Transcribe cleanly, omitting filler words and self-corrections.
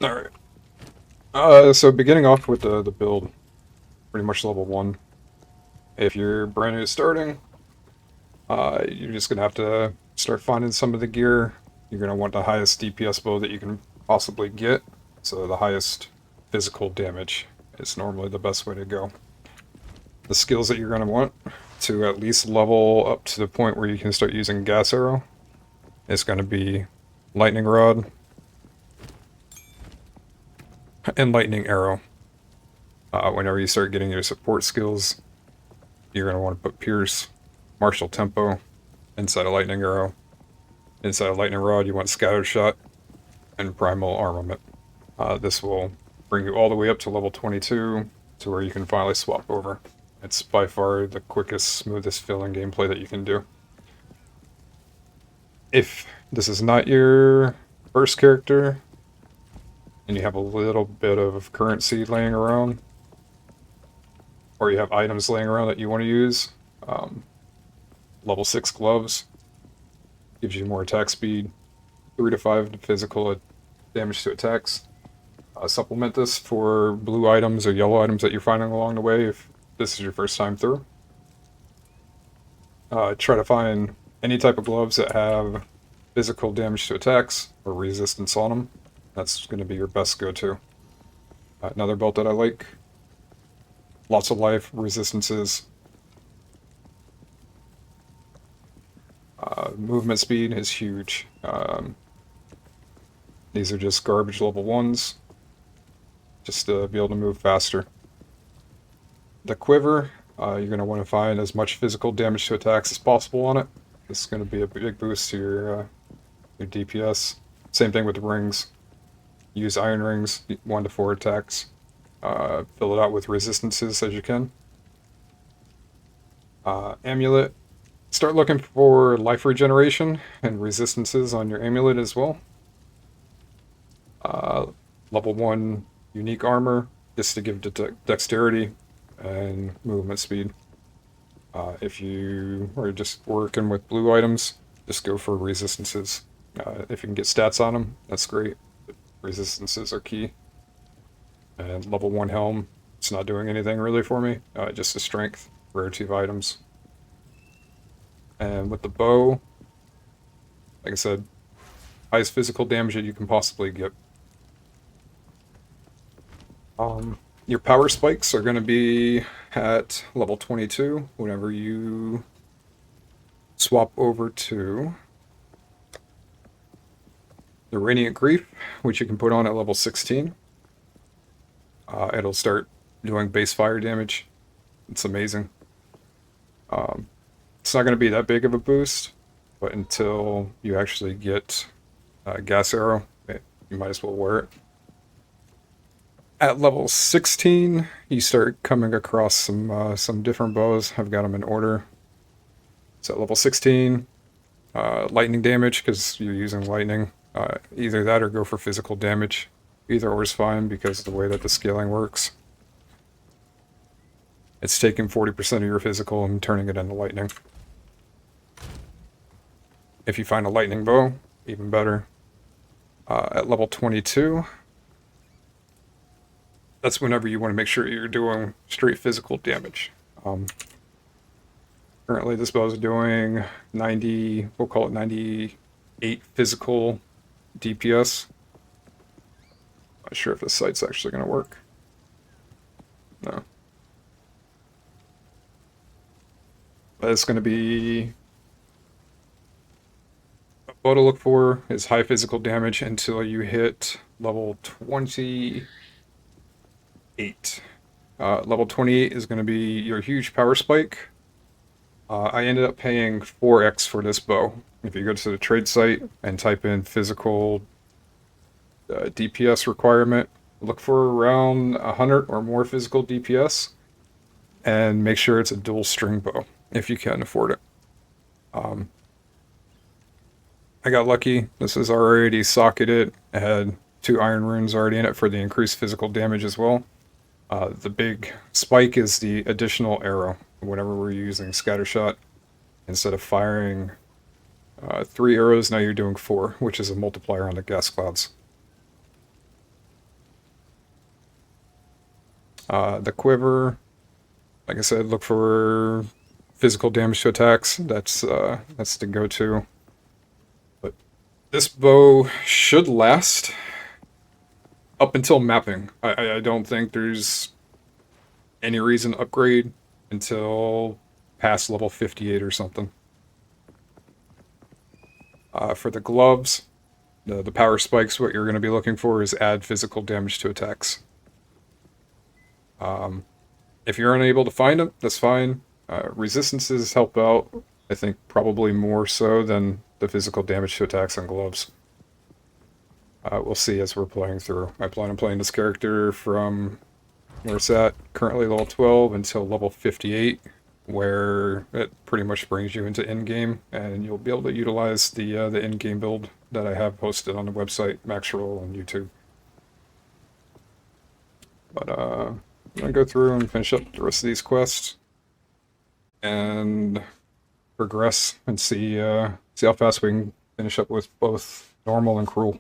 Alright. So beginning off with the build, pretty much level 1. If you're brand new starting, you're just gonna have to start finding some of the gear. You're gonna want the highest DPS bow that you can possibly get, so the highest physical damage is normally the best way to go. The skills that you're gonna want to at least level up to the point where you can start using gas arrow is gonna be lightning rod and lightning arrow. Whenever you start getting your support skills, you're going to want to put Pierce, Martial Tempo, inside a Lightning Arrow. Inside a Lightning Rod, you want Scatter Shot and Primal Armament. This will bring you all the way up to level 22 to where you can finally swap over. It's by far the quickest, smoothest feeling gameplay that you can do. If this is not your first character, and you have a little bit of currency laying around, or you have items laying around that you want to use, level 6 gloves gives you more attack speed, 3 to 5 physical damage to attacks. Supplement this for blue items or yellow items that you're finding along the way if this is your first time through. Try to find any type of gloves that have physical damage to attacks or resistance on them. That's going to be your best go-to. Another belt that I like. Lots of life, resistances. Movement speed is huge. These are just garbage level 1s. Just to be able to move faster. The quiver, you're going to want to find as much physical damage to attacks as possible on it. This is going to be a big boost to your DPS. Same thing with the rings. Use iron rings, 1 to 4 attacks. Fill it out with resistances as you can. Amulet. Start looking for life regeneration and resistances on your amulet as well. Level 1 unique armor, just to give dexterity and movement speed. If you are just working with blue items, just go for resistances. If you can get stats on them, that's great. But resistances are key. And level 1 helm, it's not doing anything really for me. Just a strength, rarity of items. And with the bow, like I said, highest physical damage that you can possibly get. Your power spikes are going to be at level 22 whenever you swap over to the Radiant Grief, which you can put on at level 16. It'll start doing base fire damage. It's amazing. It's not going to be that big of a boost, but until you actually get gas arrow, you might as well wear it. At level 16, you start coming across some different bows. I've got them in order. So at level 16, lightning damage, because you're using lightning. Either that or go for physical damage. Either or is fine because of the way that the scaling works. It's taking 40% of your physical and turning it into lightning. If you find a lightning bow, even better. At level 22, that's whenever you want to make sure you're doing straight physical damage. Currently this bow is doing 90, we'll call it 98 physical DPS. Not sure if this sight's actually going to work. No. But it's going to be... What to look for is high physical damage until you hit level 28. Level 28 is going to be your huge power spike. I ended up paying 4x for this bow. If you go to the trade site and type in physical DPS requirement, look for around 100 or more physical DPS, and make sure it's a dual string bow if you can afford it. I got lucky. This is already socketed. It had 2 iron runes already in it for the increased physical damage as well. The big spike is the additional arrow. Whenever we're using scatter shot, instead of firing 3 arrows, now you're doing 4, which is a multiplier on the gas clouds. The quiver, like I said, look for physical damage to attacks. That's the go-to. But this bow should last up until mapping. I don't think there's any reason to upgrade until past level 58 or something. For the gloves, the power spikes, what you're going to be looking for is add physical damage to attacks. If you're unable to find them, that's fine. Resistances help out, I think probably more so than the physical damage to attacks on gloves. We'll see as we're playing through. I plan on playing this character from where it's at, currently level 12 until level 58, where it pretty much brings you into endgame, and you'll be able to utilize the endgame build that I have posted on the website, Maxroll, and YouTube. But I'm gonna go through and finish up the rest of these quests, and progress and see how fast we can finish up with both normal and cruel.